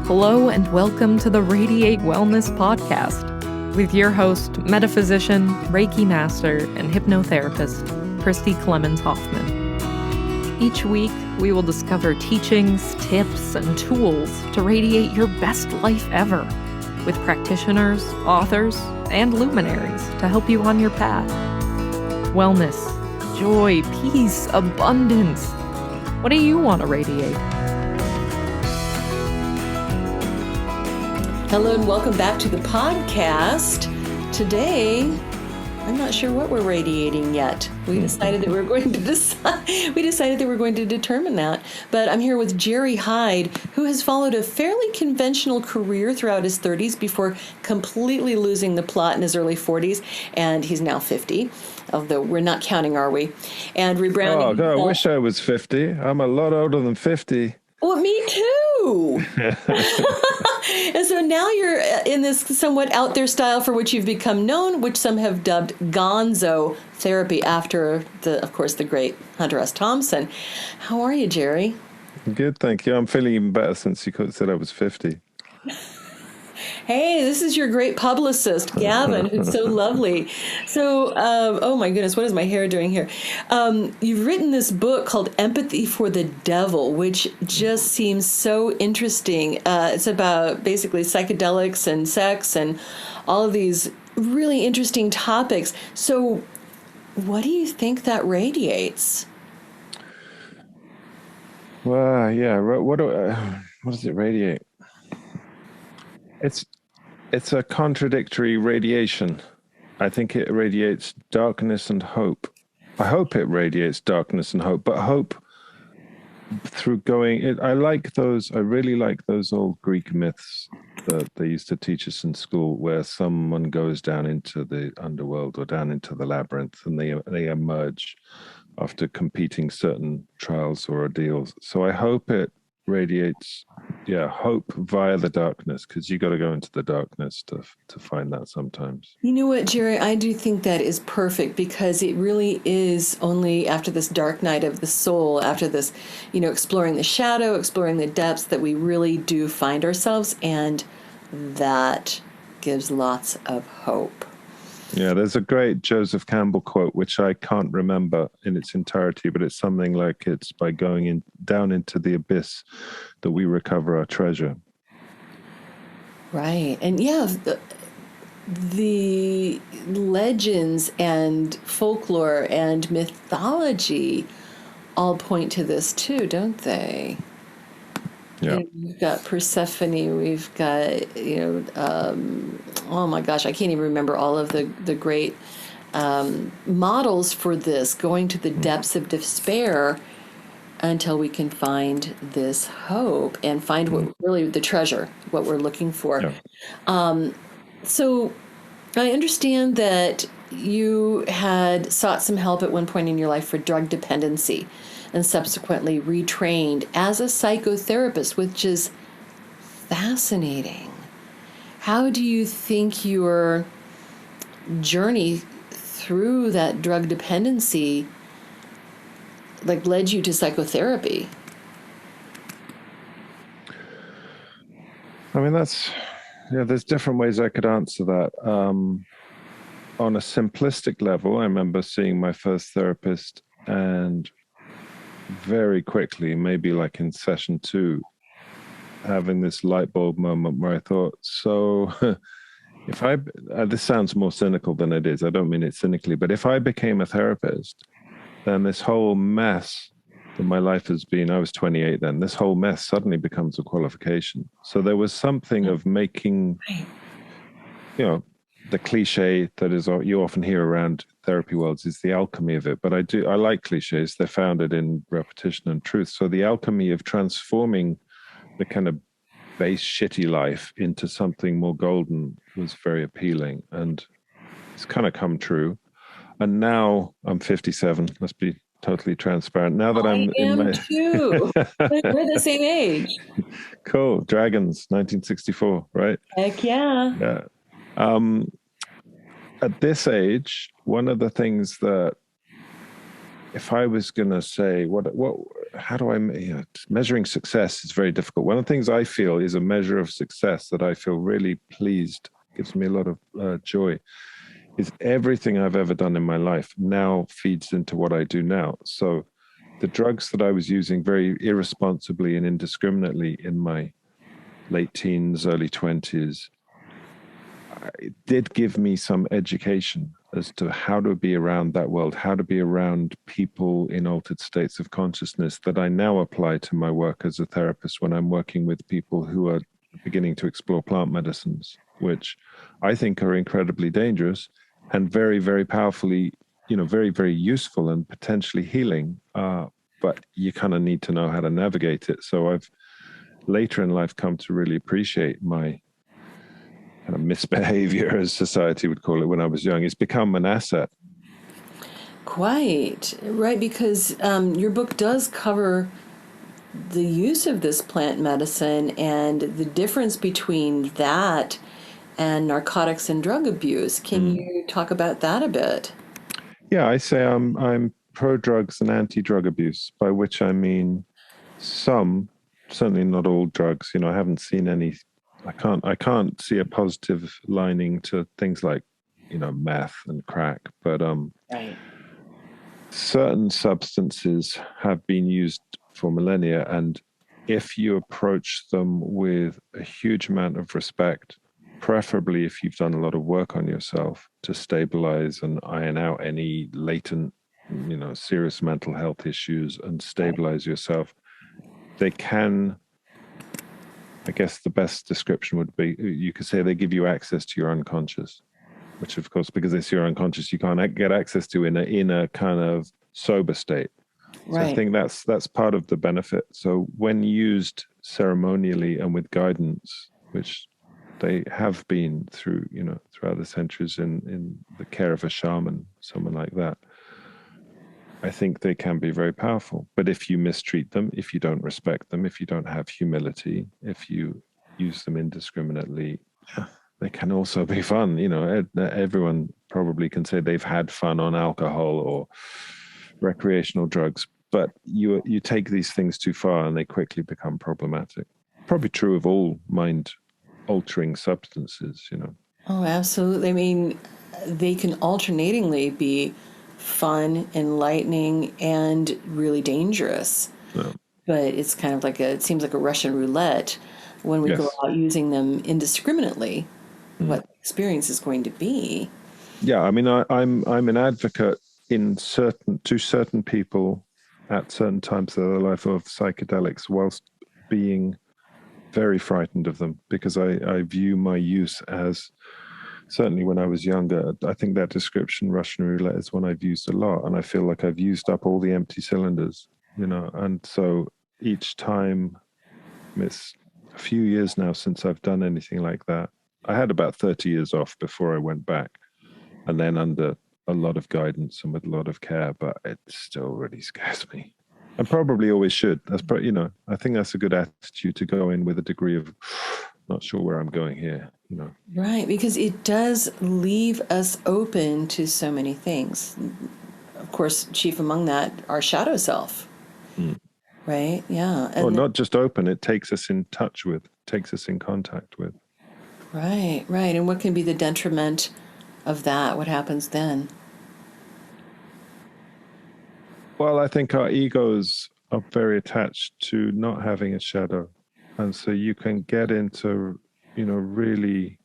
Hello and welcome to the Radiate Wellness Podcast with your host, metaphysician, Reiki master, and hypnotherapist, Christy Clemens Hoffman. Each week, we will discover teachings, tips, and tools to radiate your best life ever with practitioners, authors, and luminaries to help you on your path. Wellness, joy, peace, abundance. What do you want to radiate? Hello and welcome back to the podcast. Today, I'm not sure what we're radiating yet. We decided that we're going to determine that. But I'm here with Jerry Hyde, who has followed a fairly conventional career throughout his 30s before completely losing the plot in his early 40s, and he's now 50. Although we're not counting, are we? And rebranding. Oh, God, I wish I was 50. I'm a lot older than 50. Well, me too. And so now you're in this somewhat out there style for which you've become known, which some have dubbed Gonzo Therapy after, of course, the great Hunter S. Thompson. How are you, Jerry? Good, thank you. I'm feeling even better since you said I was 50. Hey, this is your great publicist, Gavin, who's so lovely. So, oh my goodness, what is my hair doing here? You've written this book called Empathy for the Devil, which just seems so interesting. It's about basically psychedelics and sex and all of these really interesting topics. So what do you think that radiates? Well, yeah, what does it radiate? It's a contradictory radiation. I think it radiates darkness and hope. I hope it radiates darkness and hope, but hope through I really like those old Greek myths that they used to teach us in school, where someone goes down into the underworld or down into the labyrinth and they emerge after competing certain trials or ordeals. So I hope it radiates hope via the darkness, because you got to go into the darkness to find that sometimes. You know what, Jerry, I do think that is perfect, because it really is only after this dark night of the soul, after this, exploring the shadow, exploring the depths, that we really do find ourselves, and that gives lots of hope. Yeah, there's a great Joseph Campbell quote, which I can't remember in its entirety, but it's something like, it's by going down into the abyss that we recover our treasure. Right. And the legends and folklore and mythology all point to this too, don't they? Yeah. We've got Persephone, we've got, oh my gosh, I can't even remember all of the great models for this, going to the depths of despair until we can find this hope and find what really the treasure, what we're looking for. Yeah. So I understand that you had sought some help at one point in your life for drug dependency, and subsequently retrained as a psychotherapist, which is fascinating. How do you think your journey through that drug dependency led you to psychotherapy? I mean, there's different ways I could answer that. On a simplistic level, I remember seeing my first therapist, and very quickly, maybe like in session 2, having this light bulb moment where I thought, so if this sounds more cynical than it is, I don't mean it cynically, but if I became a therapist, then this whole mess that my life has been, I was 28 then, this whole mess suddenly becomes a qualification. So there was something of making, the cliche that is you often hear around therapy worlds is the alchemy of it. But I like cliches. They're founded in repetition and truth. So the alchemy of transforming the kind of base shitty life into something more golden was very appealing, and it's kind of come true. And now I'm 57. Let's be totally transparent. Now that I'm in my too. We're the same age. Cool. Dragons, 1964, right? Heck yeah. Yeah. At this age, one of the things that if I was going to say how do I, measuring success is very difficult. One of the things I feel is a measure of success that I feel really pleased, gives me a lot of joy, is everything I've ever done in my life now feeds into what I do now. So the drugs that I was using very irresponsibly and indiscriminately in my late teens, early 20s, it did give me some education as to how to be around that world, how to be around people in altered states of consciousness that I now apply to my work as a therapist when I'm working with people who are beginning to explore plant medicines, which I think are incredibly dangerous and very, very powerfully, very, very useful and potentially healing. But you kind of need to know how to navigate it. So I've later in life come to really appreciate my kind of misbehavior, as society would call it, when I was young. It's become an asset. Quite right, because your book does cover the use of this plant medicine and the difference between that and narcotics and drug abuse. Can you talk about that a bit? Yeah, I say I'm pro drugs and anti drug abuse, by which I mean some, certainly not all drugs. I haven't seen any. I can't see a positive lining to things like meth and crack, but Right. certain substances have been used for millennia, and if you approach them with a huge amount of respect, preferably if you've done a lot of work on yourself to stabilize and iron out any latent, serious mental health issues and stabilize yourself, they can, I guess the best description would be, you could say they give you access to your unconscious, which of course, because it's your unconscious, you can't get access to in a kind of sober state. So I think that's part of the benefit. So when used ceremonially and with guidance, which they have been throughout the centuries in the care of a shaman, someone like that, I think they can be very powerful. But if you mistreat them, if you don't respect them, if you don't have humility, if you use them indiscriminately, they can also be fun. Everyone probably can say they've had fun on alcohol or recreational drugs, but you take these things too far and they quickly become problematic. Probably true of all mind-altering substances. Oh, absolutely. I mean, they can alternatingly be fun, enlightening, and really dangerous. Yeah. But it's kind of it seems like a Russian roulette when we go out using them indiscriminately, what the experience is going to be. Yeah, I mean, I'm an advocate to certain people at certain times of their life of psychedelics, whilst being very frightened of them, because I view my use as, certainly when I was younger, I think that description, Russian roulette, is one I've used a lot, and I feel like I've used up all the empty cylinders, and so each time, it's a few years now since I've done anything like that. I had about 30 years off before I went back, and then under a lot of guidance and with a lot of care, but it still really scares me. And probably always should. That's probably, I think that's a good attitude to go in with a degree of not sure where I'm going here, Right, because it does leave us open to so many things. Of course, chief among that, our shadow self. Right? Yeah. Or not just open, it takes us in touch with, takes us in contact with. Right, right. And what can be the detriment of that? What happens then? Well, I think our egos are very attached to not having a shadow. And so you can get into, really,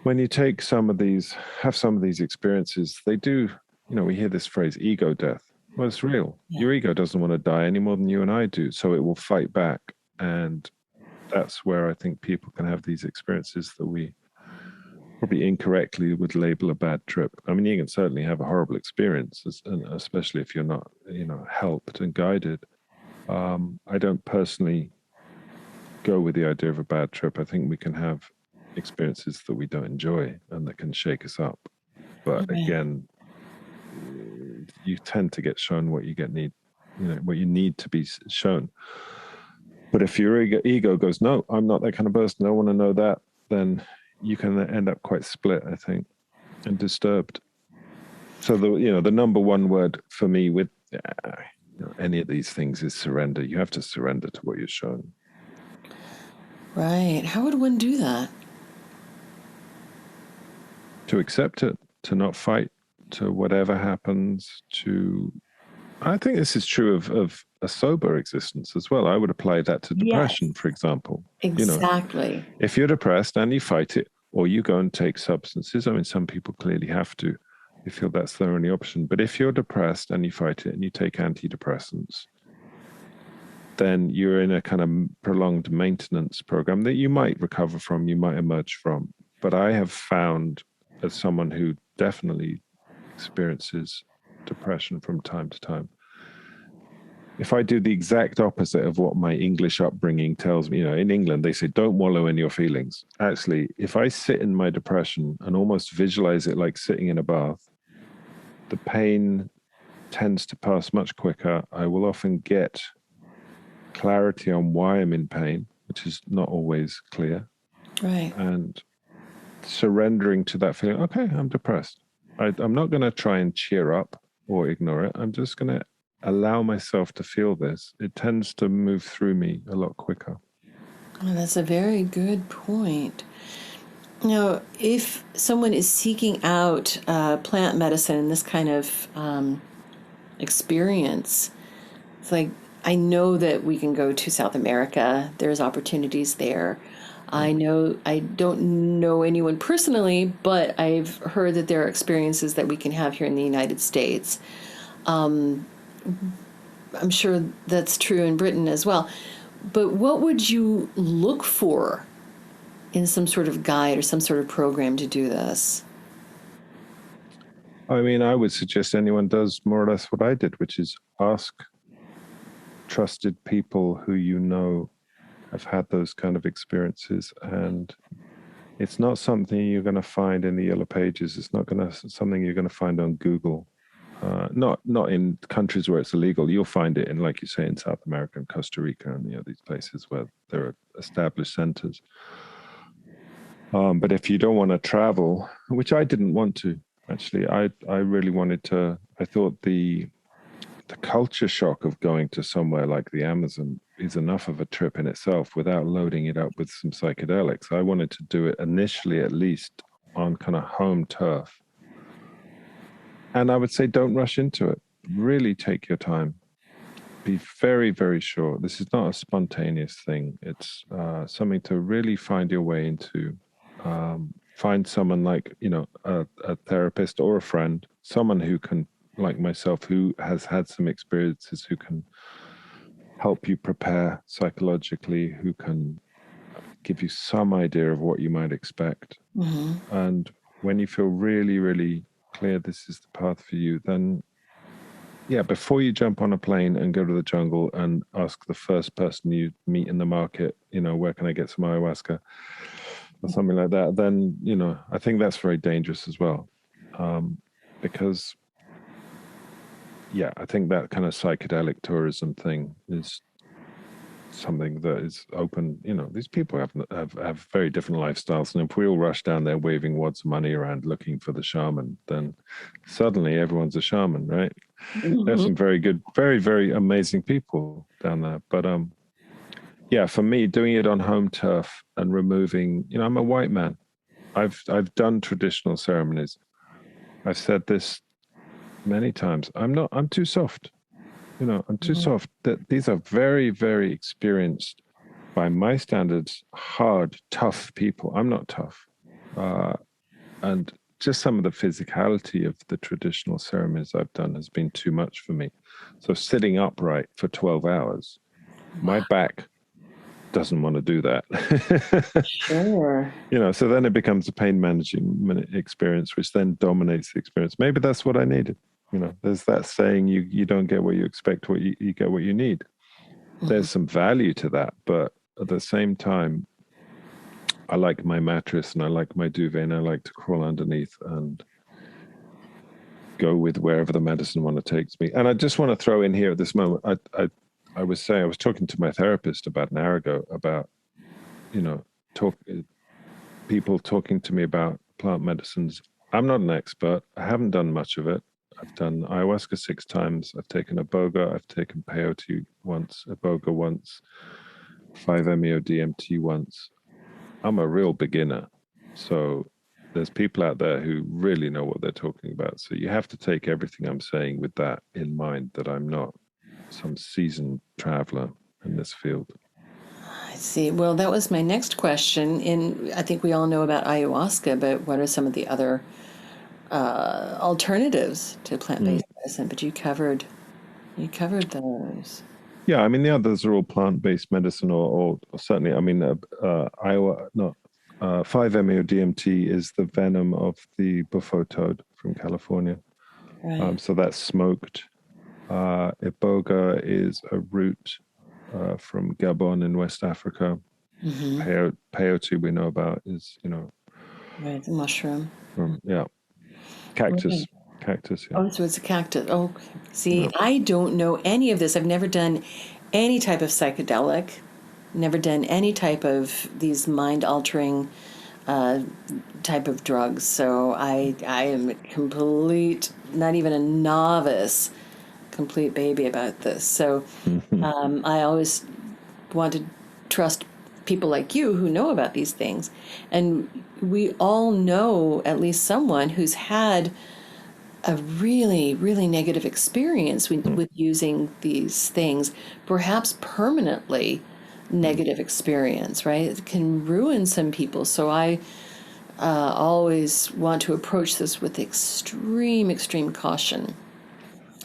when you have some of these experiences, they do, we hear this phrase, ego death. Well, it's real. Yeah. Your ego doesn't want to die any more than you and I do. So it will fight back. And that's where I think people can have these experiences that we probably incorrectly would label a bad trip. I mean, you can certainly have a horrible experience, especially if you're not, helped and guided. I don't personally go with the idea of a bad trip. I think we can have experiences that we don't enjoy and that can shake us up. But again, you tend to get shown what what you need to be shown. But if your ego goes, no, I'm not that kind of person, I don't want to know that, then you can end up quite split, I think, and disturbed. So the number one word for me with any of these things is surrender. You have to surrender to what you're shown. Right. How would one do that? To accept it, to not fight, to whatever happens, I think this is true of a sober existence as well. I would apply that to depression, for example. Exactly. If you're depressed and you fight it, or you go and take substances, I mean, some people clearly have to. They feel that's their only option. But if you're depressed and you fight it and you take antidepressants, then you're in a kind of prolonged maintenance program that you might recover from, you might emerge from. But I have found, as someone who definitely experiences depression from time to time, if I do the exact opposite of what my English upbringing tells me, in England, they say, don't wallow in your feelings. Actually, if I sit in my depression and almost visualize it like sitting in a bath, the pain tends to pass much quicker. I will often get clarity on why I'm in pain, which is not always clear. Right. And surrendering to that feeling, okay, I'm depressed. I'm not going to try and cheer up or ignore it. I'm just going to allow myself to feel this. It tends to move through me a lot quicker. Oh, that's a very good point. Now, if someone is seeking out plant medicine and this kind of experience, it's like, I know that we can go to South America. There's opportunities there. I don't know anyone personally, but I've heard that there are experiences that we can have here in the United States. I'm sure that's true in Britain as well. But what would you look for in some sort of guide or some sort of program to do this? I mean, I would suggest anyone does more or less what I did, which is ask trusted people who have had those kind of experiences. And it's not something you're going to find in the Yellow Pages. It's not something you're going to find on Google. Not in countries where it's illegal. You'll find it in, like you say, in South America and Costa Rica and these places where there are established centers. But if you don't want to travel, which I didn't want to, actually, I really wanted to. I thought the culture shock of going to somewhere like the Amazon is enough of a trip in itself without loading it up with some psychedelics. I wanted to do it initially, at least, on kind of home turf. And I would say, don't rush into it. Really take your time. Be very, very sure. This is not a spontaneous thing. It's something to really find your way into. Find someone like, a therapist or a friend, someone who can, like myself, who has had some experiences, who can help you prepare psychologically, who can give you some idea of what you might expect. Mm-hmm. And when you feel really, really clear this is the path for you, then before you jump on a plane and go to the jungle and ask the first person you meet in the market, where can I get some ayahuasca or something like that, then I think that's very dangerous as well, because I think that kind of psychedelic tourism thing is something that is open. These people have very different lifestyles, and if we all rush down there waving wads of money around looking for the shaman, then suddenly everyone's a shaman, right? Mm-hmm. There's some very good, very, very amazing people down there. But for me, doing it on home turf and removing, I'm a white man. I've done traditional ceremonies. I've said this many times. I'm too soft. I'm too soft. That these are very, very experienced, by my standards, hard, tough people. I'm not tough. And just some of the physicality of the traditional ceremonies I've done has been too much for me. So sitting upright for 12 hours, my back doesn't want to do that. Sure. So then it becomes a pain managing experience, which then dominates the experience. Maybe that's what I needed. There's that saying, you don't get what you expect, you get what you need. Mm-hmm. There's some value to that, but at the same time, I like my mattress and I like my duvet and I like to crawl underneath and go with wherever the medicine want to take me. And I just want to throw in here at this moment, I was talking to my therapist about an hour ago about, people talking to me about plant medicines. I'm not an expert. I haven't done much of it. I've done ayahuasca 6 times. I've taken iboga. I've taken peyote once, iboga once, 5-MeO DMT once. I'm a real beginner. So there's people out there who really know what they're talking about. So you have to take everything I'm saying with that in mind, that I'm not some seasoned traveler in this field. I see. Well, that was my next question. I think we all know about ayahuasca, but what are some of the other alternatives to plant-based medicine? But you covered those. Yeah, I mean, the others are all plant-based medicine, or certainly, I mean, 5-MeO DMT is the venom of the buffalo toad from California. Right. So that's smoked. Iboga is a root from Gabon in West Africa. Peyote we know about is, Right. The mushroom. Cactus. Right. Cactus, yeah. Oh, so it's a cactus. Oh, see, Yeah. I don't know any of this. I've never done any type of psychedelic, never done any type of these mind-altering type of drugs. So I am a complete, not even a novice, complete baby about this. So I always want to trust people like you who know about these things. And we all know at least someone who's had a really, really negative experience with using these things, perhaps permanently negative experience, right? It can ruin some people. So I always want to approach this with extreme, extreme caution.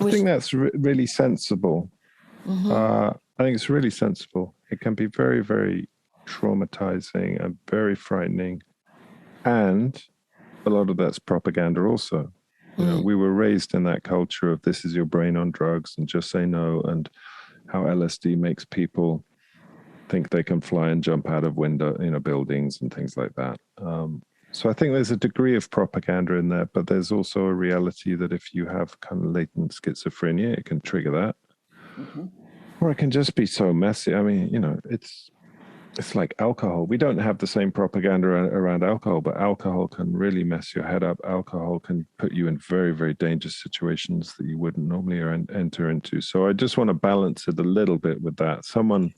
I think that's really sensible. I think it's really sensible. It can be very, very traumatizing and very frightening. And a lot of that's propaganda also. We were raised in that culture of this is your brain on drugs and just say no, and how LSD makes people think they can fly and jump out of buildings and things like that. So I think there's a degree of propaganda in there, but there's also a reality that if you have kind of latent schizophrenia, it can trigger that. Or it can just be so messy. I mean, it's like alcohol. We don't have the same propaganda around alcohol, but alcohol can really mess your head up. Alcohol can put you in very, very dangerous situations that you wouldn't normally enter into. So I just want to balance it a little bit with that. Someone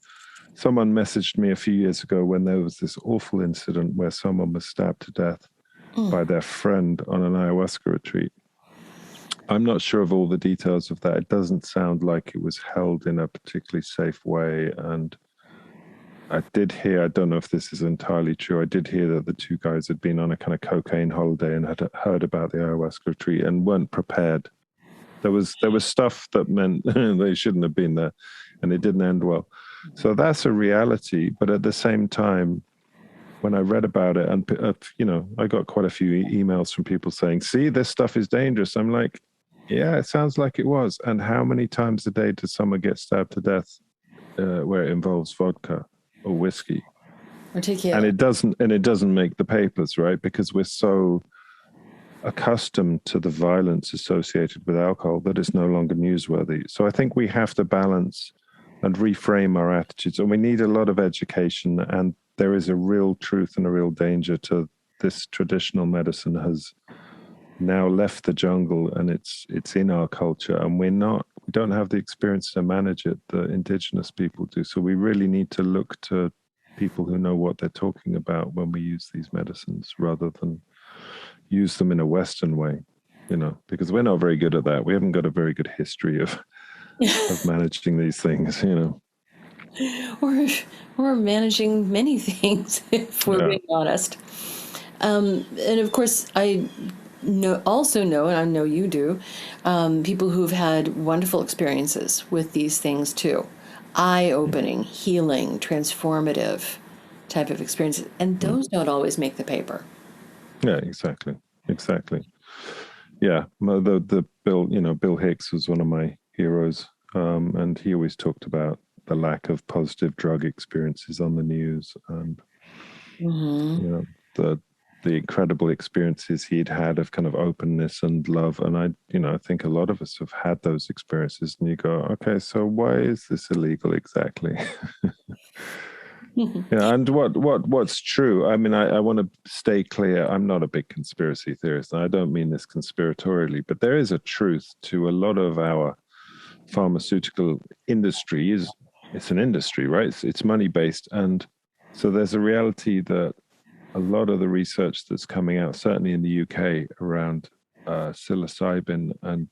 messaged me a few years ago when there was this awful incident where someone was stabbed to death by their friend on an ayahuasca retreat. I'm not sure of all the details of that. It doesn't sound like it was held in a particularly safe way. And I did hear, I don't know if this is entirely true, I did hear that the two guys had been on a kind of cocaine holiday and had heard about the ayahuasca retreat and weren't prepared. There was stuff that meant they shouldn't have been there, and it didn't end well. So that's a reality. But at the same time, when I read about it, and I got quite a few emails from people saying, see, this stuff is dangerous. I'm like, yeah, it sounds like it was. And how many times a day does someone get stabbed to death where it involves vodka or whiskey? Tequila. And it doesn't make the papers, right? Because we're so accustomed to the violence associated with alcohol that it's no longer newsworthy. So I think we have to balance and reframe our attitudes. And we need a lot of education. And there is a real truth and a real danger to this traditional medicine has now left the jungle, and it's in our culture, and we don't have the experience to manage it. The indigenous people do. So we really need to look to people who know what they're talking about when we use these medicines, rather than use them in a Western way, because we're not very good at that. We haven't got a very good history of managing these things, Or managing many things, if we're being honest. And of course, I also know, and I know you do, people who've had wonderful experiences with these things too. Eye-opening, healing, transformative type of experiences. And those don't always make the paper. Yeah, exactly. Yeah, the Bill Hicks was one of my heroes, and he always talked about the lack of positive drug experiences on the news, and the incredible experiences he'd had of kind of openness and love. And I think a lot of us have had those experiences, and you go, okay, so why is this illegal exactly? Yeah, and what's true? I mean, I want to stay clear. I'm not a big conspiracy theorist, and I don't mean this conspiratorially, but there is a truth to a lot of our pharmaceutical industry. It's an industry, right? It's money based, and so there's a reality that a lot of the research that's coming out, certainly in the UK, around psilocybin and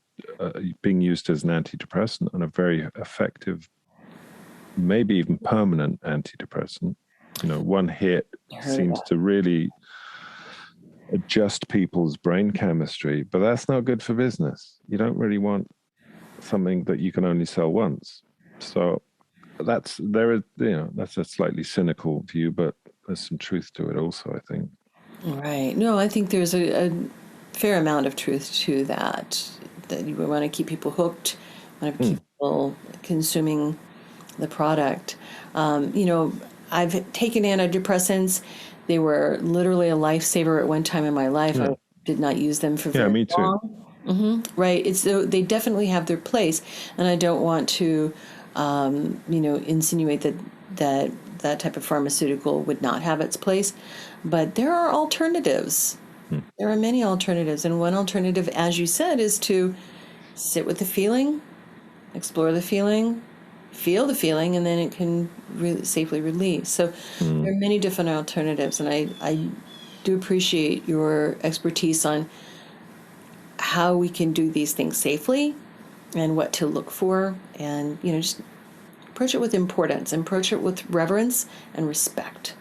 being used as an antidepressant and a very effective, maybe even permanent antidepressant. One hit seems to really adjust people's brain chemistry, but that's not good for business. You don't really want something that you can only sell once. So that's a slightly cynical view, but there's some truth to it also, I think. Right. No, I think there's a fair amount of truth to that you want to keep people hooked, want to keep people consuming the product. I've taken antidepressants. They were literally a lifesaver at one time in my life. I did not use them for very me too. long. Right. They definitely have their place, and I don't want to, insinuate that type of pharmaceutical would not have its place, but there are alternatives. There are many alternatives, and one alternative, as you said, is to sit with the feeling, explore the feeling, feel the feeling, and then it can really safely release. So there are many different alternatives, and I do appreciate your expertise on how we can do these things safely and what to look for, and just approach it with importance, approach it with reverence and respect.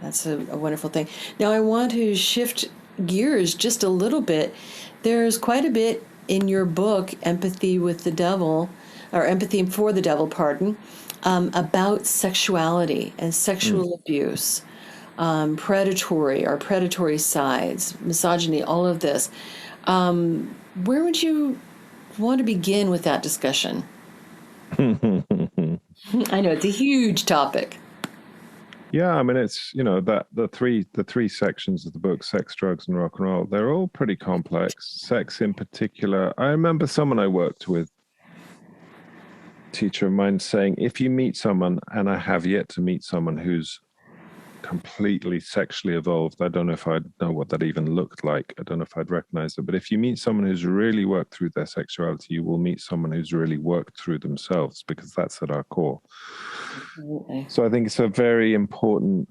That's a wonderful thing. Now I want to shift gears just a little bit. There's quite a bit in your book, Empathy with the Devil, or Empathy for the Devil, pardon, about sexuality and sexual abuse, predatory sides, misogyny, all of this. Where would you want to begin with that discussion? I know it's a huge topic. Yeah, I mean, it's, that the three sections of the book, sex, drugs, and rock and roll, they're all pretty complex. Sex in particular. I remember someone I worked with, teacher of mine, saying, if you meet someone, and I have yet to meet someone who's completely sexually evolved, I don't know if I'd know what that even looked like. I don't know if I'd recognize it. But if you meet someone who's really worked through their sexuality, you will meet someone who's really worked through themselves, because that's at our core. Absolutely. So I think it's a very important,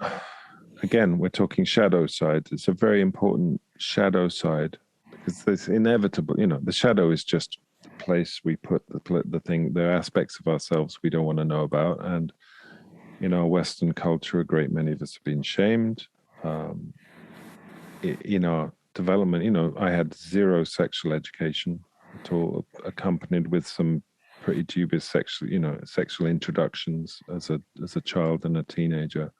again, we're talking shadow side. It's a very important shadow side, because there's inevitable, the shadow is just the place we put the thing, the aspects of ourselves we don't want to know about. And in our Western culture, a great many of us have been shamed. In our development, I had zero sexual education at all, accompanied with some pretty dubious sexual introductions as a child and a teenager.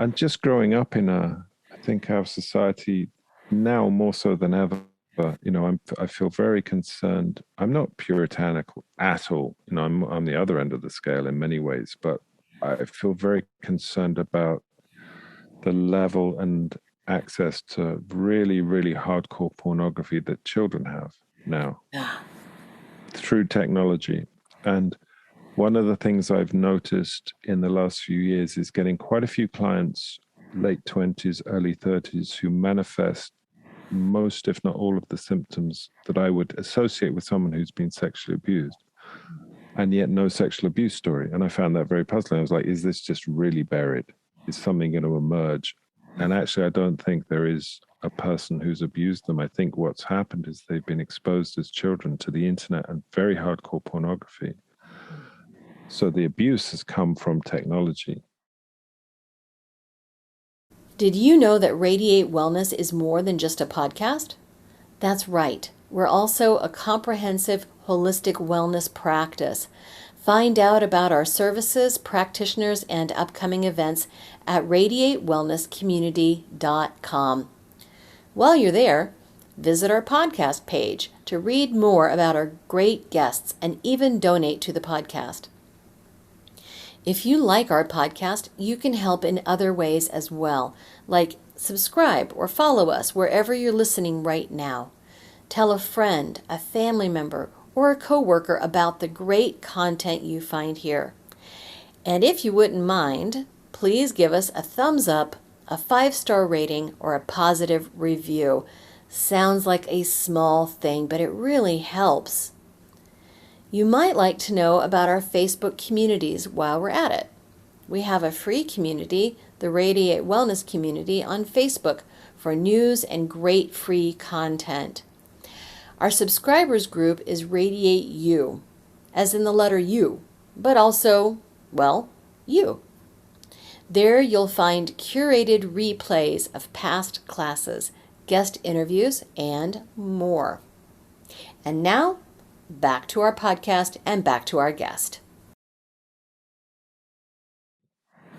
And just growing up I think our society now more so than ever, I feel very concerned. I'm not puritanical at all. I'm on the other end of the scale in many ways, but I feel very concerned about the level and access to really, really hardcore pornography that children have now through technology. And one of the things I've noticed in the last few years is getting quite a few clients, late 20s, early 30s, who manifest most, if not all, of the symptoms that I would associate with someone who's been sexually abused, and yet no sexual abuse story. And I found that very puzzling. I was like, is this just really buried? Is something going to emerge? And actually, I don't think there is a person who's abused them. I think what's happened is they've been exposed as children to the internet and very hardcore pornography. So the abuse has come from technology. Did you know that Radiate Wellness is more than just a podcast? That's right. We're also a comprehensive, holistic wellness practice. Find out about our services, practitioners, and upcoming events at radiatewellnesscommunity.com. While you're there, visit our podcast page to read more about our great guests and even donate to the podcast. If you like our podcast, you can help in other ways as well, like subscribe or follow us wherever you're listening right now. Tell a friend, a family member, or a coworker about the great content you find here. And if you wouldn't mind, please give us a thumbs up, a 5-star rating, or a positive review. Sounds like a small thing, but it really helps. You might like to know about our Facebook communities while we're at it. We have a free community, the Radiate Wellness Community, on Facebook for news and great free content. Our subscribers group is Radiate You, as in the letter U, but also, well, you. There you'll find curated replays of past classes, guest interviews, and more. And now, back to our podcast and back to our guest.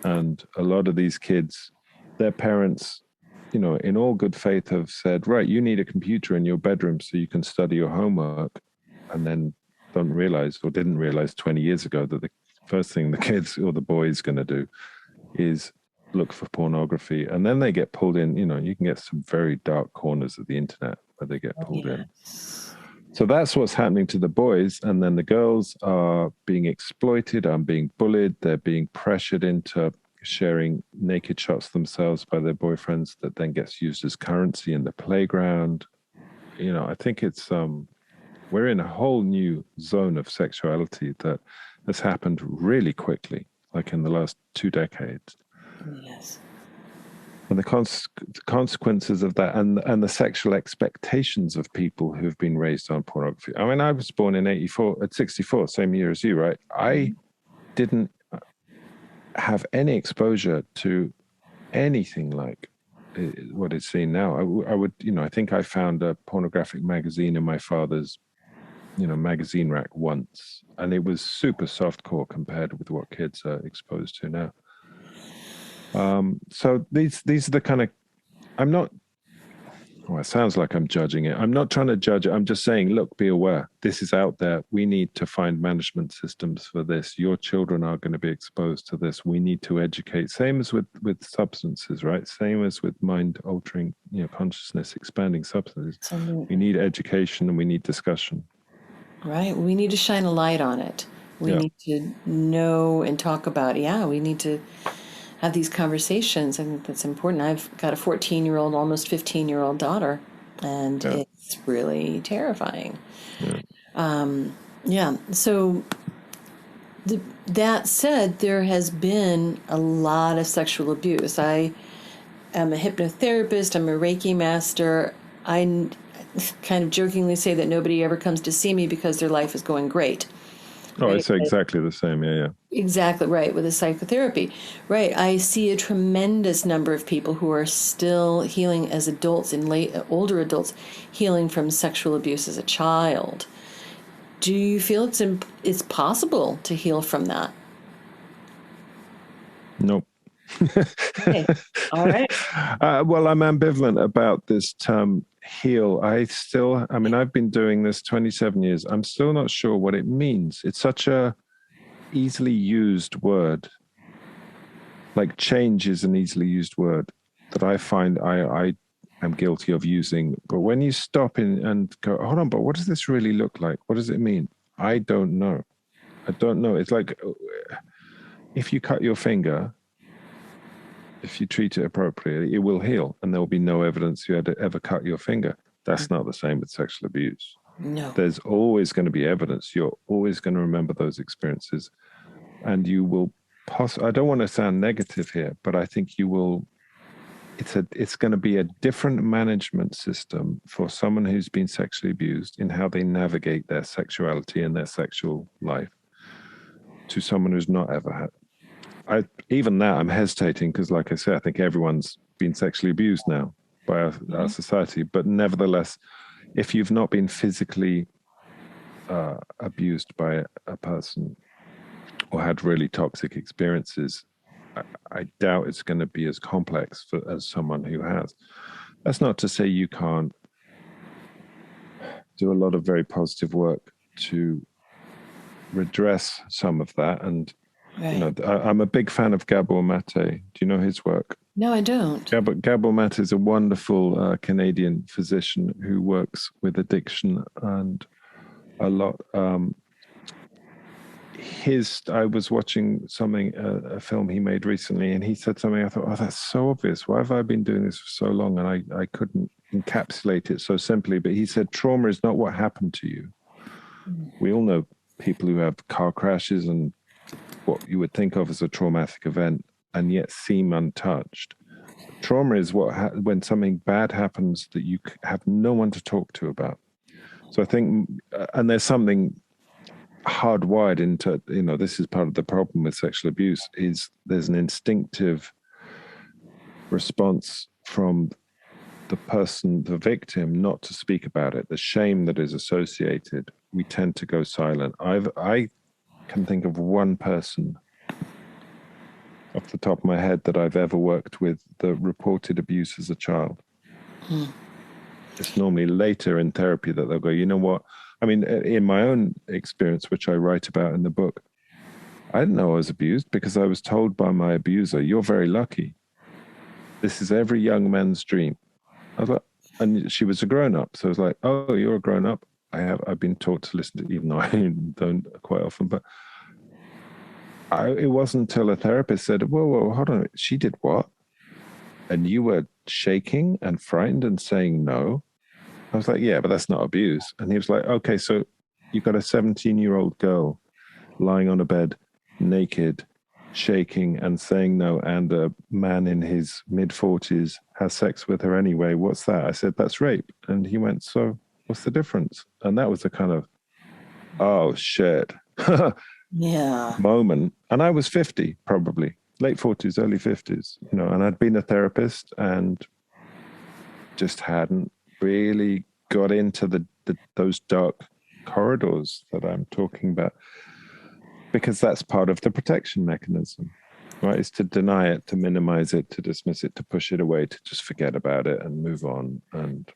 And a lot of these kids, their parents, in all good faith have said, right, you need a computer in your bedroom so you can study your homework, and then don't realize or didn't realize 20 years ago that the first thing the kids or the boys going to do is look for pornography. And then they get pulled in. You can get some very dark corners of the internet where they get pulled in. So that's what's happening to the boys. And then the girls are being exploited, are being bullied. They're being pressured into sharing naked shots themselves by their boyfriends that then gets used as currency in the playground. I think it's, we're in a whole new zone of sexuality that has happened really quickly, like in the last 2 decades. Yes. And the consequences of that and the sexual expectations of people who've been raised on pornography. I mean, I was born in 64, same year as you, right? I didn't have any exposure to anything like what it's seen now. I would, I think I found a pornographic magazine in my father's, magazine rack once, and it was super softcore compared with what kids are exposed to now. So these are the kind of, it sounds like I'm judging it. I'm not trying to judge it. I'm just saying, look, be aware. This is out there. We need to find management systems for this. Your children are going to be exposed to this. We need to educate. Same as with substances, right? Same as with mind-altering, consciousness expanding substances. We need education and we need discussion. Right. We need to shine a light on it. We need to know and talk about it. Yeah, we need to have these conversations. I think that's important. I've got a 14-year-old, almost 15-year-old daughter, and it's really terrifying. So that said, there has been a lot of sexual abuse. I am a hypnotherapist. I'm a Reiki master. I kind of jokingly say that nobody ever comes to see me because their life is going great. Oh, right? It's exactly the same. Yeah. Exactly right. With the psychotherapy. Right. I see a tremendous number of people who are still healing as adults and older adults healing from sexual abuse as a child. Do you feel it's possible to heal from that? Nope. Okay. All right. Well, I'm ambivalent about this term heal. I've been doing this 27 years. I'm still not sure what it means. It's such a easily used word. Like change is an easily used word that I find I am guilty of using. But when you stop and go, hold on, but what does this really look like? What does it mean? I don't know. It's like if you cut your finger, if you treat it appropriately, it will heal, and there will be no evidence you had to ever cut your finger. That's not the same with sexual abuse. No. There's always going to be evidence. You're always going to remember those experiences, and you will I don't want to sound negative here, but I think you will. It's going to be a different management system for someone who's been sexually abused in how they navigate their sexuality and their sexual life to someone who's not ever had. Even now, I'm hesitating because, like I said, I think everyone's been sexually abused now by our society. But nevertheless, if you've not been physically abused by a person or had really toxic experiences, I doubt it's going to be as complex as someone who has. That's not to say you can't do a lot of very positive work to redress some of that. And Right. I'm a big fan of Gabor Mate. Do you know his work? No, I don't. Gabor Mate is a wonderful Canadian physician who works with addiction and a lot. I was watching something, a film he made recently, and he said something. I thought, oh, that's so obvious. Why have I been doing this for so long? And I couldn't encapsulate it so simply. But he said, trauma is not what happened to you. We all know people who have car crashes and what you would think of as a traumatic event, and yet seem untouched. Trauma is when something bad happens that you have no one to talk to about. So I think, and there's something hardwired into, this is part of the problem with sexual abuse, is there's an instinctive response from the person, the victim, not to speak about it. The shame that is associated, we tend to go silent. I can think of one person off the top of my head that I've ever worked with that reported abuse as a child. It's normally later in therapy that they'll go, you know what? I mean, in my own experience, which I write about in the book, I didn't know I was abused because I was told by my abuser, you're very lucky. This is every young man's dream. I was like, and she was a grown-up. So I was like, oh, you're a grown-up. I've been taught to listen to, even though I don't quite often, but it wasn't until a therapist said, whoa, hold on, she did what? And you were shaking and frightened and saying no. I was like, yeah, but that's not abuse. And he was like, okay, so you've got a 17-year-old girl lying on a bed, naked, shaking and saying no, and a man in his mid-40s has sex with her anyway. What's that? I said, that's rape. And he went, so what's the difference? And that was a kind of, oh, shit. Yeah. moment. And I was 50, probably late 40s, early 50s, and I'd been a therapist and just hadn't really got into those dark corridors that I'm talking about, because that's part of the protection mechanism, right? Is to deny it, to minimize it, to dismiss it, to push it away, to just forget about it and move on. And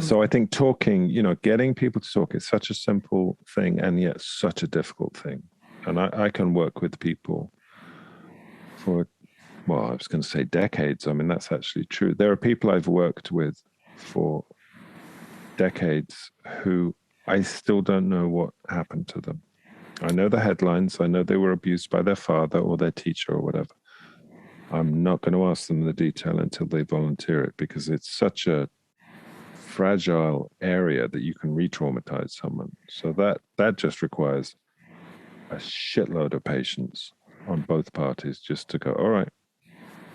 so I think talking, getting people to talk is such a simple thing and yet such a difficult thing. And I can work with people for, well, I was going to say decades. I mean, that's actually true. There are people I've worked with for decades who I still don't know what happened to them. I know the headlines. I know they were abused by their father or their teacher or whatever. I'm not going to ask them the detail until they volunteer it, because it's such a fragile area that you can re-traumatize someone. So that just requires a shitload of patience on both parties, just to go, all right,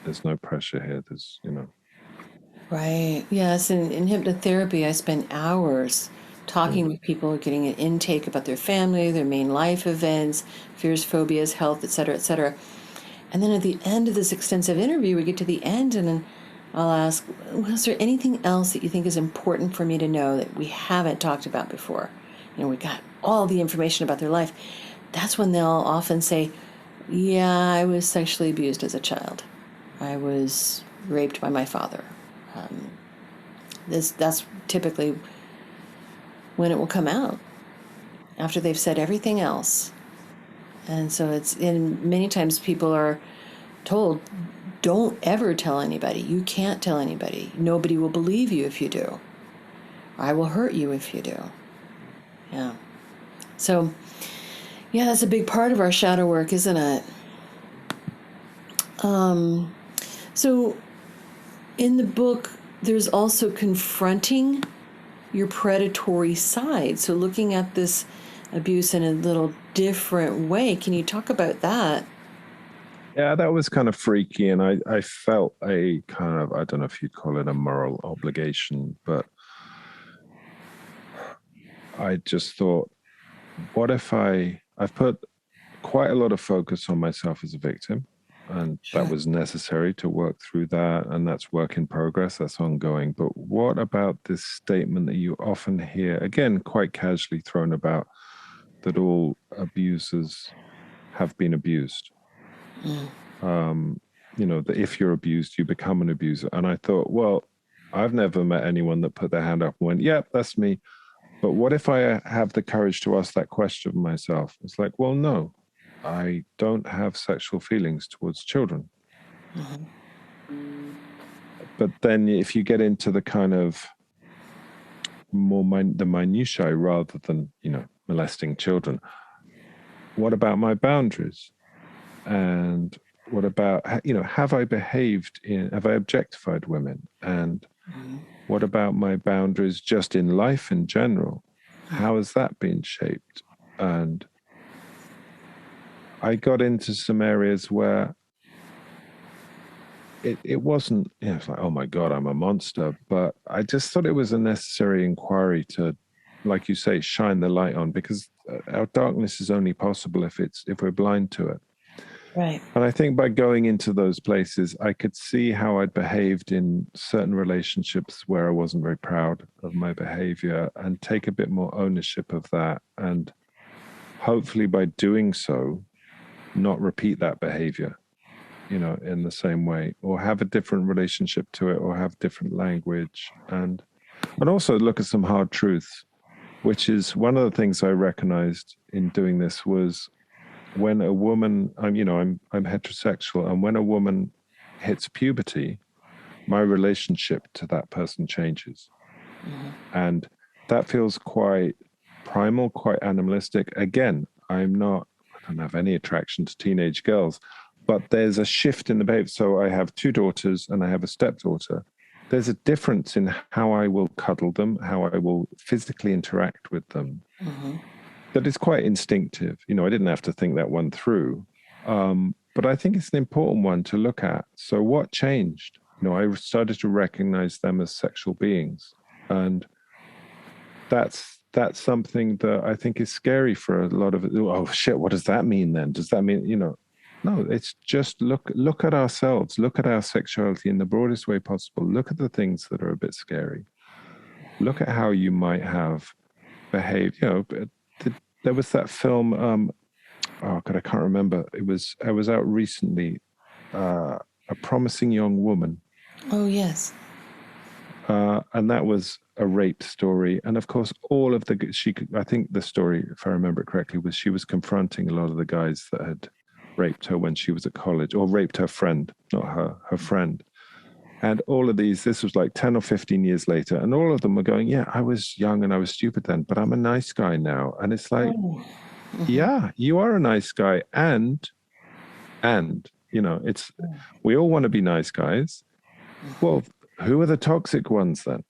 there's no pressure here. There's, Right. Yes. In hypnotherapy, I spend hours talking with people, getting an intake about their family, their main life events, fears, phobias, health, et cetera, et cetera. And then at the end of this extensive interview, we get to the end, and then I'll ask, was there anything else that you think is important for me to know that we haven't talked about before? We got all the information about their life. That's when they'll often say, yeah, I was sexually abused as a child. I was raped by my father. That's typically when it will come out, after they've said everything else. And so many times people are told, don't ever tell anybody. You can't tell anybody. Nobody will believe you if you do. I will hurt you if you do. Yeah. So, yeah, that's a big part of our shadow work, isn't it? So in the book, there's also confronting your predatory side. So looking at this abuse in a little different way. Can you talk about that? Yeah, that was kind of freaky. And I felt a kind of, I don't know if you'd call it a moral obligation, but I just thought, what if I've put quite a lot of focus on myself as a victim, and that was necessary to work through that, and that's work in progress, that's ongoing. But what about this statement that you often hear, again, quite casually thrown about, that all abusers have been abused? That if you're abused, you become an abuser. And I thought, well, I've never met anyone that put their hand up and went, yep, that's me. But what if I have the courage to ask that question of myself? It's like, well, no, I don't have sexual feelings towards children. But then if you get into the kind of more the minutiae rather than, molesting children, what about my boundaries? And what about, have I objectified women? And what about my boundaries just in life in general? How has that been shaped? And I got into some areas where it wasn't, it's like, oh my God, I'm a monster. But I just thought it was a necessary inquiry to, like you say, shine the light on, because our darkness is only possible if we're blind to it. Right. And I think by going into those places, I could see how I'd behaved in certain relationships where I wasn't very proud of my behavior, and take a bit more ownership of that. And hopefully by doing so, not repeat that behavior, in the same way, or have a different relationship to it, or have different language. And also look at some hard truths, which is one of the things I recognized in doing this was, when a woman, I'm heterosexual, and when a woman hits puberty, my relationship to that person changes. And that feels quite primal, quite animalistic. Again, I don't have any attraction to teenage girls, but there's a shift in the behavior. So I have 2 daughters and I have a stepdaughter. There's a difference in how I will cuddle them, how I will physically interact with them. That is quite instinctive. I didn't have to think that one through. But I think it's an important one to look at. So what changed? I started to recognize them as sexual beings. And that's something that I think is scary for a lot of it. Oh shit, what does that mean then? Does that mean, no, it's just look at ourselves, look at our sexuality in the broadest way possible. Look at the things that are a bit scary. Look at how you might have behaved. There was that film, oh God, I can't remember. I was out recently, A Promising Young Woman. Oh, yes. And that was a rape story. And of course, I think the story, if I remember it correctly, was she was confronting a lot of the guys that had raped her when she was at college, or raped her friend, not her friend. And all of these, this was like 10 or 15 years later, and all of them were going, yeah, I was young and I was stupid then, but I'm a nice guy now. And it's like, yeah, you are a nice guy. And, we all want to be nice guys. Well, who are the toxic ones then?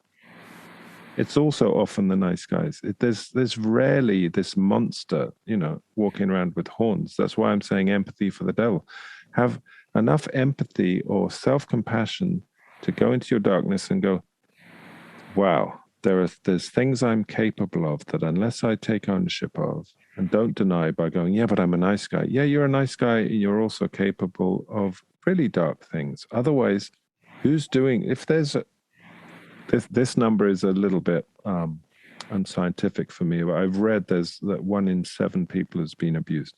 It's also often the nice guys. There's rarely this monster, walking around with horns. That's why I'm saying empathy for the devil. Have enough empathy or self-compassion to go into your darkness and go, wow, there's things I'm capable of that unless I take ownership of and don't deny by going, yeah, but I'm a nice guy. Yeah, you're a nice guy. You're also capable of really dark things. Otherwise, if there's this number is a little bit unscientific for me, but I've read that 1 in 7 people has been abused.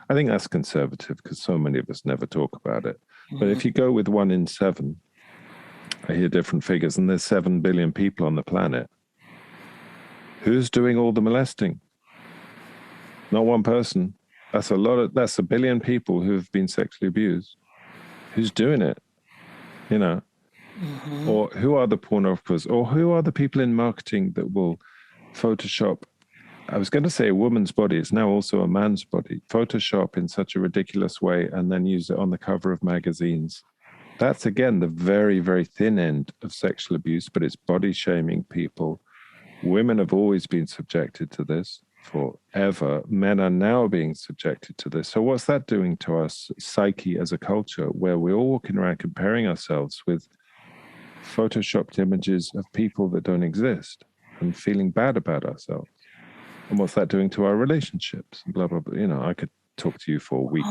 I think that's conservative because so many of us never talk about it. But if you go with 1 in 7, I hear different figures, and there's 7 billion people on the planet. Who's doing all the molesting? Not one person. That's a billion people who've been sexually abused. Who's doing it? Or who are the pornographers, or who are the people in marketing that will Photoshop, I was going to say a woman's body, it's now also a man's body, Photoshop in such a ridiculous way and then use it on the cover of magazines. That's, again, the very, very thin end of sexual abuse, but it's body shaming people. Women have always been subjected to this forever. Men are now being subjected to this. So what's that doing to us psyche as a culture, where we're all walking around comparing ourselves with photoshopped images of people that don't exist and feeling bad about ourselves? And what's that doing to our relationships? Blah, blah, blah. I could talk to you for weeks.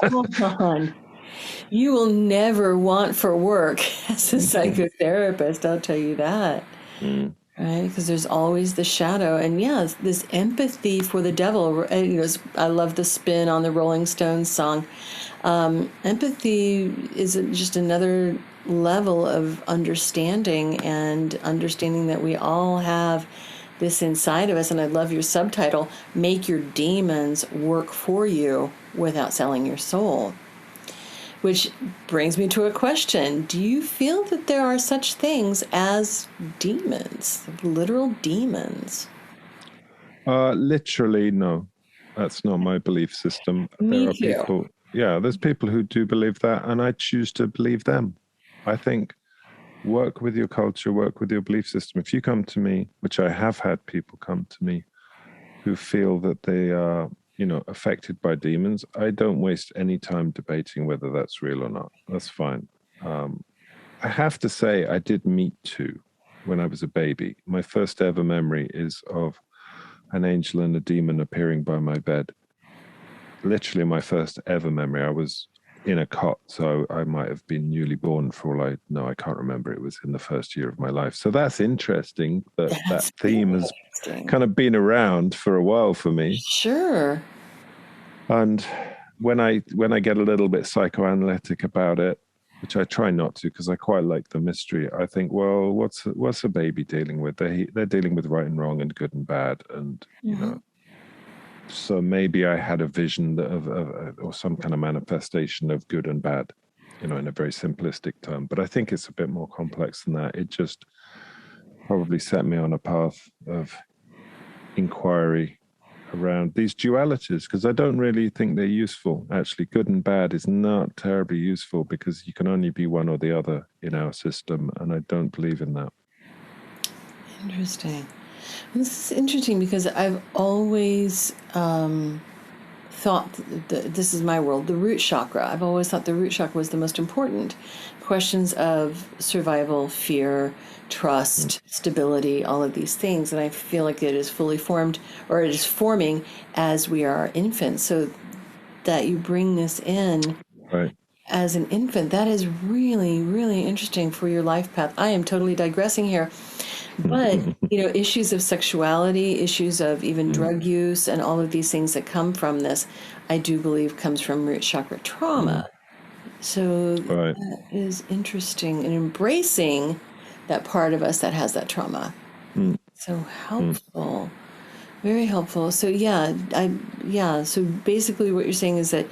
Hold on. You will never want for work as a psychotherapist, I'll tell you that. Right? Because there's always the shadow. And yeah, this empathy for the devil. I love the spin on the Rolling Stones song. Empathy is just another level of understanding, and understanding that we all have this inside of us. And I love your subtitle, Make Your Demons Work For You Without Selling Your Soul. Which brings me to a question. Do you feel that there are such things as demons, literal demons? Literally, no. That's not my belief system. Me There are too. people, there's people who do believe that, and I choose to believe them. I think work with your culture, work with your belief system. If you come to me, which I have had people come to me who feel that they are, affected by demons, I don't waste any time debating whether that's real or not. That's fine. I have to say, I did meet two when I was a baby. My first ever memory is of an angel and a demon appearing by my bed. Literally my first ever memory. I was in a cot, so I might have been newly born for all I know. I can't remember. It was in the first year of my life. So that's interesting that That's theme has interesting. kind of been around for a while for me. Sure. And when I get a little bit psychoanalytic about it, which I try not to because I quite like the mystery, I think, well, what's a baby dealing with? They're dealing with right and wrong and good and bad, and so maybe I had a vision of or some kind of manifestation of good and bad, in a very simplistic term. But I think it's a bit more complex than that. It just probably set me on a path of inquiry around these dualities, because I don't really think they're useful. Actually, good and bad is not terribly useful because you can only be one or the other in our system, and I don't believe in that. Interesting. This is interesting because I've always thought this is my world, the root chakra. I've always thought the root chakra was the most important. Questions of survival, fear, trust, stability, all of these things. And I feel like it is fully formed, or it is forming as we are infants. So that you bring this in Right. as an infant, that is really, really interesting for your life path. I am totally digressing here. But, issues of sexuality, issues of even drug use, and all of these things that come from this, I do believe comes from root chakra trauma. So that is interesting, and embracing that part of us that has that trauma. So helpful. Very helpful. So so basically what you're saying is that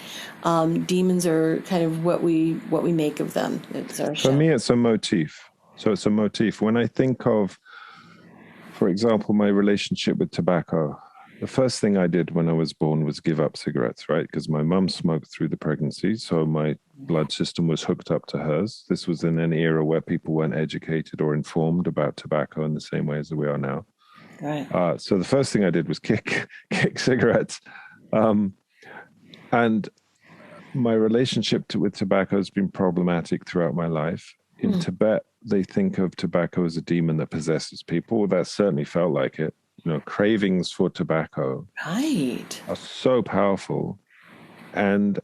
demons are kind of what we make of them. It's our For me, it's a motif. So it's a motif. When I think of, for example, my relationship with tobacco, the first thing I did when I was born was give up cigarettes, right? Because my mum smoked through the pregnancy, so my blood system was hooked up to hers. This was in an era where people weren't educated or informed about tobacco in the same way as we are now. Right. So the first thing I did was kick cigarettes. And my relationship with tobacco has been problematic throughout my life. In Tibet, they think of tobacco as a demon that possesses people. That certainly felt like it. Cravings for tobacco Right. are so powerful. And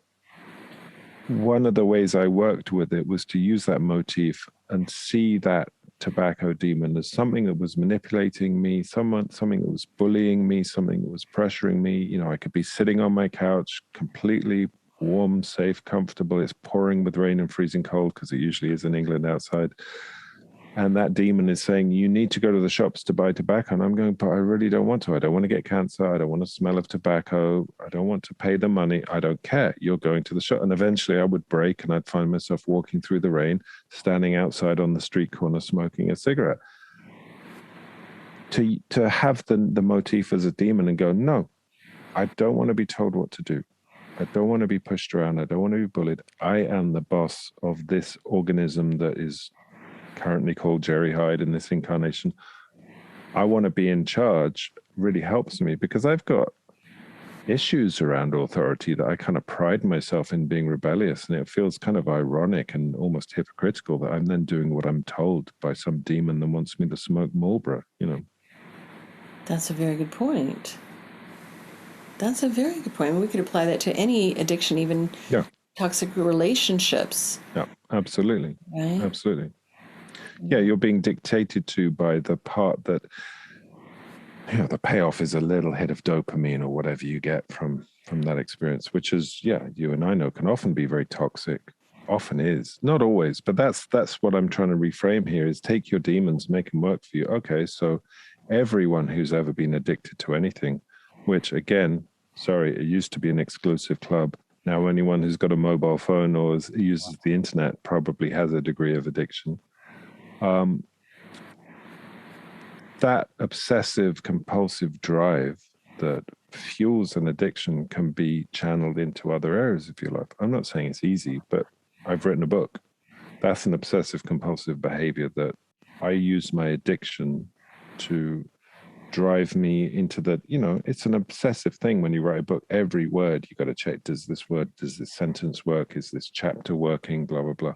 one of the ways I worked with it was to use that motif and see that tobacco demon as something that was manipulating me, something that was bullying me, something that was pressuring me. I could be sitting on my couch completely warm, safe, comfortable. It's pouring with rain and freezing cold, because it usually is in England outside. And that demon is saying, you need to go to the shops to buy tobacco. And I'm going, but I really don't want to. I don't want to get cancer. I don't want to smell of tobacco. I don't want to pay the money. I don't care. You're going to the shop. And eventually I would break, and I'd find myself walking through the rain, standing outside on the street corner, smoking a cigarette. To have the motif as a demon and go, no, I don't want to be told what to do. I don't want to be pushed around. I don't want to be bullied. I am the boss of this organism that is currently called Jerry Hyde in this incarnation. I want to be in charge. Really helps me, because I've got issues around authority that I kind of pride myself in being rebellious. And it feels kind of ironic and almost hypocritical that I'm then doing what I'm told by some demon that wants me to smoke Marlboro, That's a very good point. That's a very good point. We could apply that to any addiction, even toxic relationships. Yeah, absolutely. Right? Absolutely. Yeah, you're being dictated to by the part that, the payoff is a little hit of dopamine or whatever you get from that experience, which is, you and I know, can often be very toxic. Often is. Not always, but that's what I'm trying to reframe here, is take your demons, make them work for you. Okay, so everyone who's ever been addicted to anything, which again, sorry, it used to be an exclusive club. Now anyone who's got a mobile phone or uses the internet probably has a degree of addiction. That obsessive compulsive drive that fuels an addiction can be channeled into other areas of your life. I'm not saying it's easy, but I've written a book. That's an obsessive compulsive behavior that I use my addiction to drive me into the, it's an obsessive thing when you write a book. Every word you got to check, does this sentence work? Is this chapter working? Blah, blah, blah.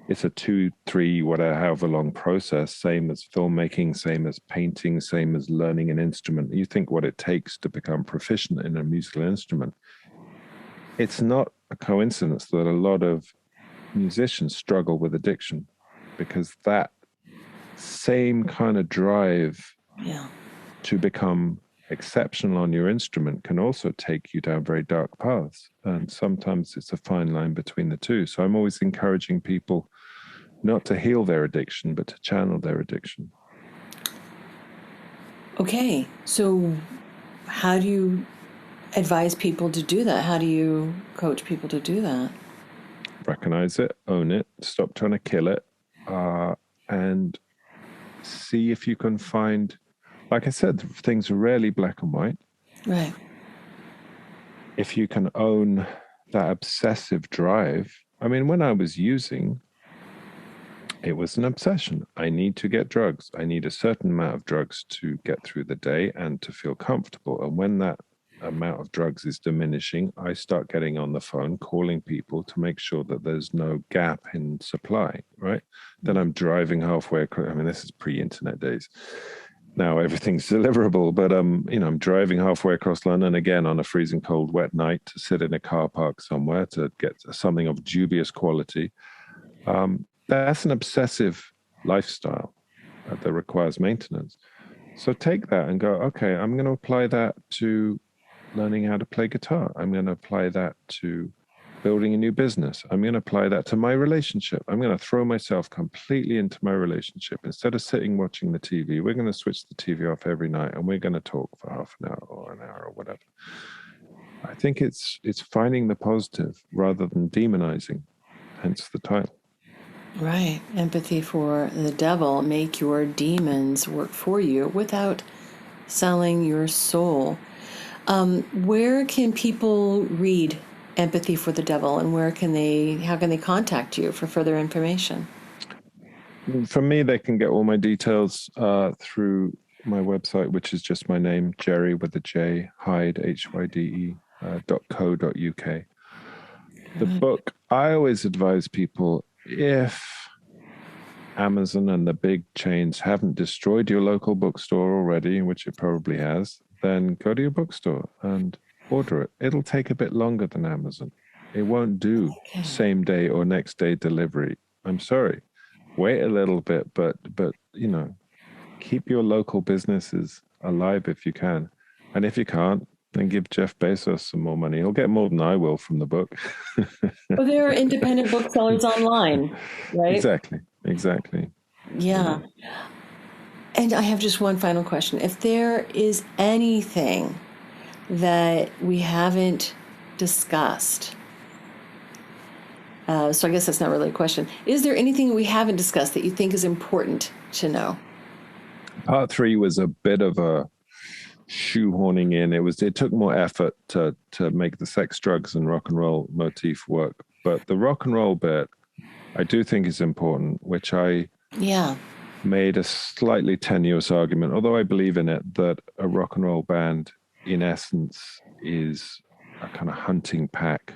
It's a 2, 3, whatever, however long process, same as filmmaking, same as painting, same as learning an instrument. You think what it takes to become proficient in a musical instrument. It's not a coincidence that a lot of musicians struggle with addiction, because that same kind of drive to become exceptional on your instrument can also take you down very dark paths. And sometimes it's a fine line between the two. So I'm always encouraging people not to heal their addiction, but to channel their addiction. Okay, so how do you advise people to do that? How do you coach people to do that? Recognize it, own it, stop trying to kill it, and see if you can find, like I said, things are rarely black and white. Right. If you can own that obsessive drive. I mean, when I was using, it was an obsession. I need to get drugs. I need a certain amount of drugs to get through the day and to feel comfortable. And when that amount of drugs is diminishing, I start getting on the phone, calling people to make sure that there's no gap in supply, right? Then I'm driving halfway across. I mean, this is pre-internet days. Now everything's deliverable, but I'm driving halfway across London again on a freezing cold, wet night to sit in a car park somewhere to get something of dubious quality. That's an obsessive lifestyle that requires maintenance. So take that and go, okay, I'm going to apply that to learning how to play guitar. I'm going to apply that to building a new business. I'm going to apply that to my relationship. I'm going to throw myself completely into my relationship. Instead of sitting watching the TV, we're going to switch the TV off every night and we're going to talk for half an hour or an hour or whatever. I think it's finding the positive rather than demonizing, hence the title. Right. Empathy for the devil. Make your demons work for you without selling your soul. Where can people read Empathy for the Devil, and how can they contact you for further information? From me, they can get all my details through my website, which is just my name, Jerry with a J, Hyde, HYDE, .co.uk. The book, I always advise people, if Amazon and the big chains haven't destroyed your local bookstore already, which it probably has, then go to your bookstore and order it. It'll take a bit longer than Amazon. It won't do same day or next day delivery. I'm sorry. Wait a little bit, but keep your local businesses alive if you can. And if you can't, then give Jeff Bezos some more money. He'll get more than I will from the book. Well, there are independent booksellers online, right? Exactly. Yeah. And I have just one final question. If there is anything that we haven't discussed, so I guess that's not really a question. Is there anything we haven't discussed that you think is important to know? Part 3 was a bit of a shoehorning in. It took more effort to make the sex, drugs, and rock and roll motif work. But the rock and roll bit, I do think is important, which I made a slightly tenuous argument, although I believe in it, that a rock and roll band, in essence, is a kind of hunting pack.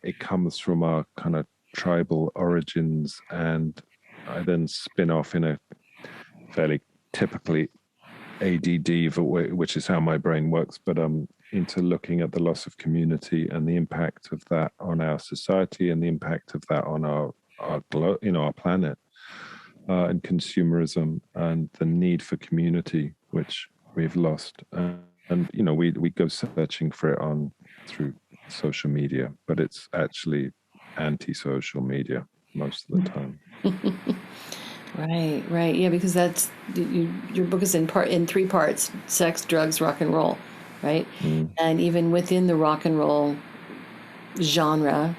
It comes from our kind of tribal origins, and I then spin off in a fairly typically ADD, which is how my brain works, but into looking at the loss of community and the impact of that on our society and the impact of that on our planet, and consumerism and the need for community, which we've lost. And we go searching for it through social media, but it's actually anti-social media most of the time. Right. Yeah, because that's your book is in 3 parts: sex, drugs, rock and roll, right? And even within the rock and roll genre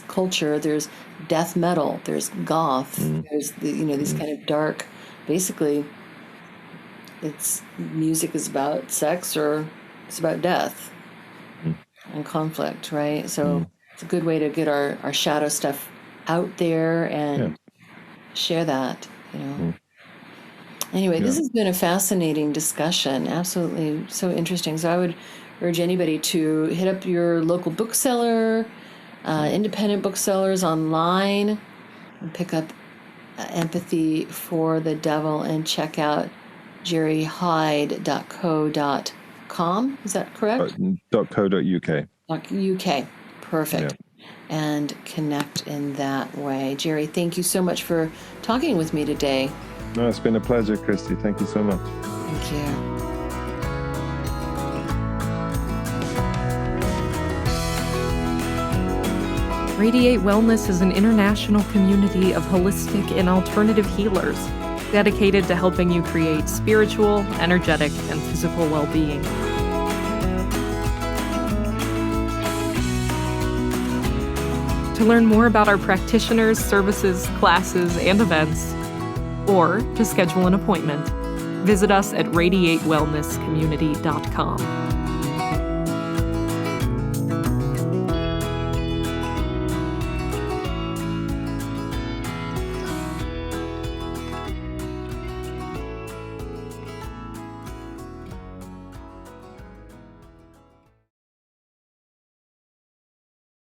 culture, there's death metal, there's goth, there's these kind of dark, basically music is about sex or it's about death and conflict, right? So it's a good way to get our shadow stuff out there and share that, Anyway, this has been a fascinating discussion. Absolutely so interesting. So I would urge anybody to hit up your local bookseller, independent booksellers online, and pick up Empathy for the Devil and check out jerryhyde.co.com. Is that correct? .co.uk. UK. Perfect. Yeah. And connect in that way. Jerry, thank you so much for talking with me today. No, it's been a pleasure, Christy. Thank you so much. Thank you. Radiate Wellness is an international community of holistic and alternative healers dedicated to helping you create spiritual, energetic, and physical well-being. To learn more about our practitioners, services, classes, and events, or to schedule an appointment, visit us at radiatewellnesscommunity.com.